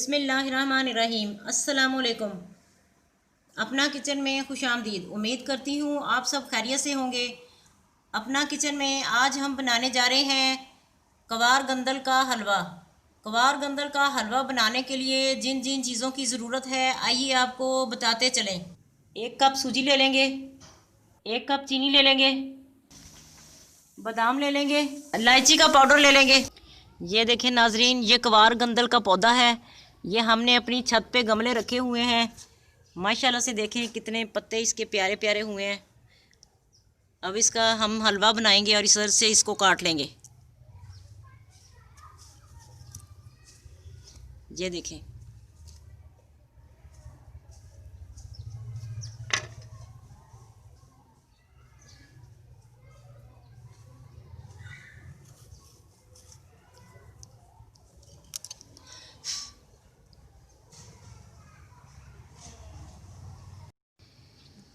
बिस्मिल्लाहिर्रहमानिर्रहीम। अस्सलामुअलैकुम। अपना किचन में खुशामदीद। उम्मीद करती हूँ आप सब खैरियत से होंगे। अपना किचन में आज हम बनाने जा रहे हैं कवार गंदल का हलवा। कवार गंदल का हलवा बनाने के लिए जिन जिन चीज़ों की ज़रूरत है आइए आपको बताते चलें। 1 कप सूजी ले लेंगे, 1 कप चीनी ले लेंगे, बादाम ले लेंगे, इलायची का पाउडर ले लेंगे। ये देखें नाजरीन, ये कवार गंदल का पौधा है। ये हमने अपनी छत पे गमले रखे हुए हैं। माशाल्लाह से देखें कितने पत्ते इसके प्यारे प्यारे हुए हैं। अब इसका हम हलवा बनाएंगे और इस तरह से इसको काट लेंगे। ये देखें,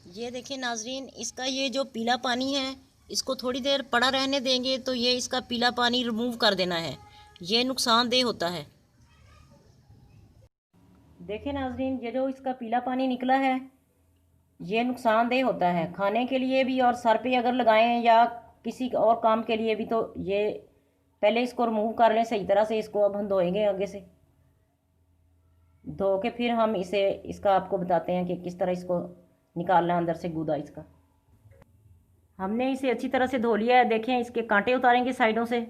ये देखें नाजरीन, इसका ये जो पीला पानी है इसको थोड़ी देर पड़ा रहने देंगे तो ये इसका पीला पानी रिमूव कर देना है। ये नुकसानदेह होता है। देखें नाजरीन, ये जो इसका पीला पानी निकला है ये नुकसानदेह होता है खाने के लिए भी, और सर पे अगर लगाएं या किसी और काम के लिए भी। तो ये पहले इसको रिमूव कर लें सही तरह से। इसको अब हम धोएंगे, आगे से धो के फिर हम इसे इसका आपको बताते हैं कि किस तरह इसको निकालना है अंदर से गूदा इसका। हमने इसे अच्छी तरह से धो लिया है। देखें, इसके कांटे उतारेंगे साइडों से।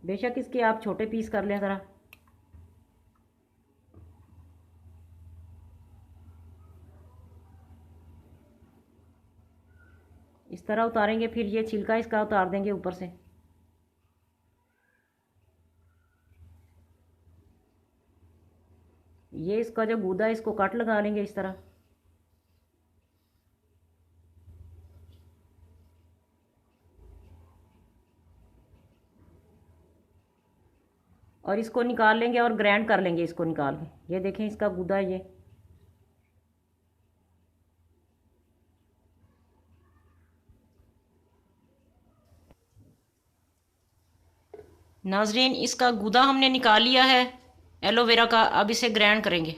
बेशक इसके आप छोटे पीस कर लें ज़रा। इस तरह उतारेंगे, फिर ये छिलका इसका उतार देंगे ऊपर से। ये इसका जो गूदा है इसको कट लगा लेंगे इस तरह। और इसको निकाल लेंगे और ग्राइंड कर लेंगे इसको निकाल के। ये देखें इसका गूदा है ये। नाजरीन, इसका गूदा हमने निकाल लिया है एलोवेरा का। अब इसे ग्राइंड करेंगे।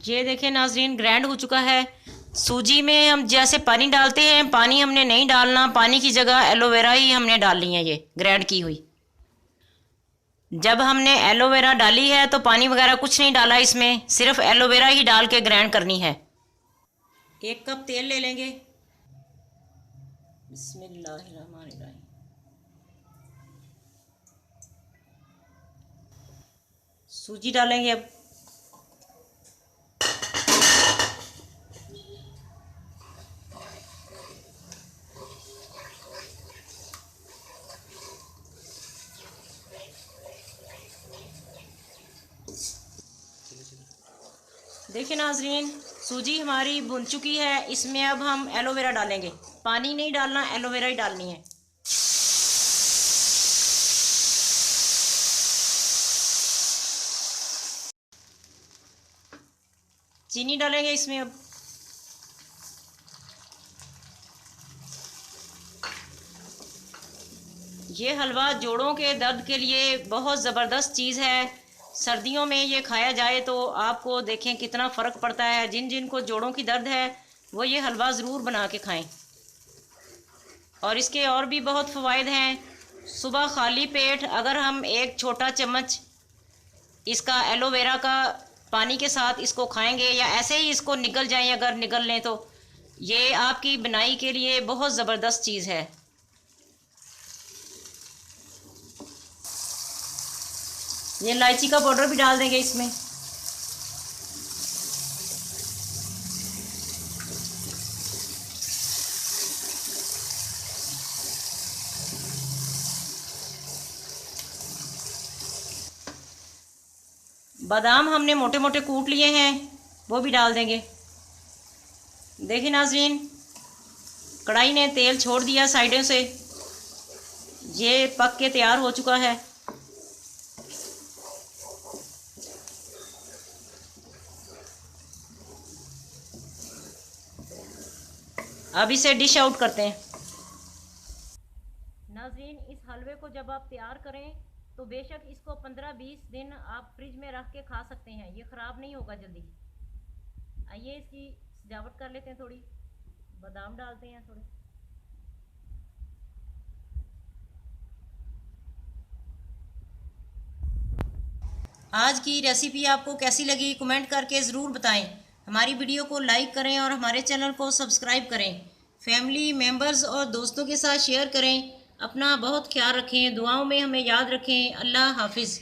ये देखें नाजरीन, ग्राइंड हो चुका है। सूजी में हम जैसे पानी डालते हैं, पानी हमने नहीं डालना। पानी की जगह एलोवेरा ही हमने डालनी है, ये ग्राइंड की हुई। जब हमने एलोवेरा डाली है तो पानी वगैरह कुछ नहीं डाला इसमें, सिर्फ एलोवेरा ही डाल के ग्राइंड करनी है। 1 कप तेल ले लेंगे। बिस्मिल्लाहिर्रहमानिर्रहीम। सूजी डालेंगे अब। देखिए नाजरीन, सूजी हमारी भुन चुकी है। इसमें अब हम एलोवेरा डालेंगे। पानी नहीं डालना, एलोवेरा ही डालनी है। चीनी डालेंगे इसमें अब। ये हलवा जोड़ों के दर्द के लिए बहुत ज़बरदस्त चीज़ है। सर्दियों में ये खाया जाए तो आपको देखें कितना फ़र्क पड़ता है। जिन जिन को जोड़ों की दर्द है वो ये हलवा ज़रूर बना के खाएं। और इसके और भी बहुत फ़वाइद हैं। सुबह खाली पेट अगर हम 1 छोटा चम्मच इसका एलोवेरा का पानी के साथ इसको खाएंगे, या ऐसे ही इसको निगल जाएं अगर निगल लें, तो ये आपकी बनाई के लिए बहुत ज़बरदस्त चीज़ है। ये इलायची का पाउडर भी डाल देंगे इसमें। बादाम हमने मोटे मोटे कूट लिए हैं, वो भी डाल देंगे। देखिए नाजरीन, कढ़ाई ने तेल छोड़ दिया साइडों से, ये पक के तैयार हो चुका है। अब इसे डिश आउट करते हैं। नाजरीन, इस हलवे को जब आप तैयार करें तो बेशक इसको 15-20 दिन आप फ्रिज में रख के खा सकते हैं, ये ख़राब नहीं होगा जल्दी। आइए इसकी सजावट कर लेते हैं, थोड़ी बादाम डालते हैं थोड़े। आज की रेसिपी आपको कैसी लगी कमेंट करके ज़रूर बताएं। हमारी वीडियो को लाइक करें और हमारे चैनल को सब्सक्राइब करें। फैमिली मेम्बर्स और दोस्तों के साथ शेयर करें। अपना बहुत ख्याल रखें, दुआओं में हमें याद रखें। अल्लाह हाफिज़।